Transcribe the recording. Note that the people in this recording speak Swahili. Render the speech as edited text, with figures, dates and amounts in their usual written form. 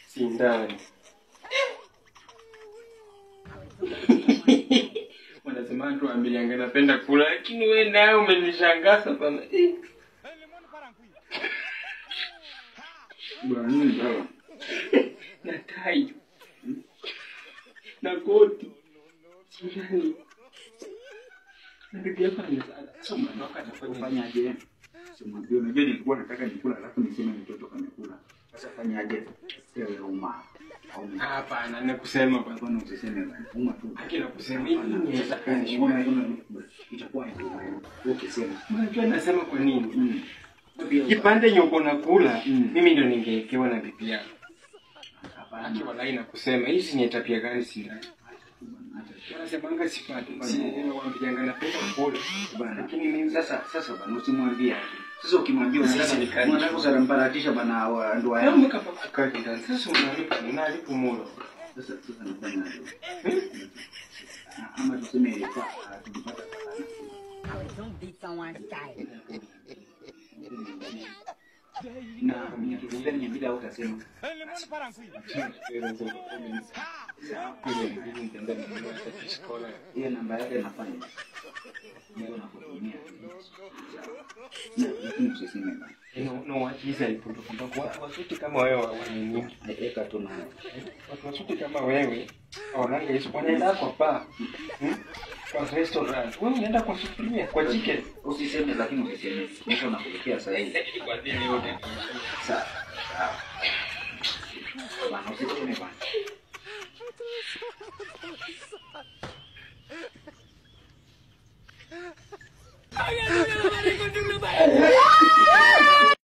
Sindani. Wanasema tu ambilianga napenda kula lakini wewe naye umenishangaza sana. Bwana ndio. Na tai. Na koti. Sindani. Ndio fanya sasa mnatoka Fanyaje? Simwambie unajua nilikuwa nataka nikula alafu niseme mtoto kamekula. Sasa fanyaje? Sio uma. Hapana, nakusema Bwana usiseme bwana. Uma tu. akina kusema hii inaweza Unaona itakuwa hivi. Ukisema. unajua nasema kwa nini? Kipande nyoko na kula mimi ndio ningeekewa na bibi yako. Hapana, aki wallahi nakusema hizi ni tabia gani Sindani? Wanasema sipati. Wanaambianga napenda kula bwana. Lakini mimi sasa bwana usimwambie. Sasa ukimwambia unataka kusambaratisha bwana ndoa yako. kama kapa kukali ndani. Sasa unanipa nalipo moyo. Sasa nafanya nini? Ama tuseme ilikuwa tupata Don't beat someone's child. na mimi bila utasema. Hiyo namba yake nafanya. Ndio nakutumia. Lakini usiseme bana. No wachiza ipotoka kwa wasuti kama wewe wanini. Eka tu na Watu wasuti kama wewe wananga hizo wanaenda kwa bar. Kwa restaurant. Wewe unaenda kwa sufuria, kwa chicken. Usiseme lakini usiseme. Niko nakuletea sasa hivi. Kwa nini yote? Sawa. Bana usiseme bana.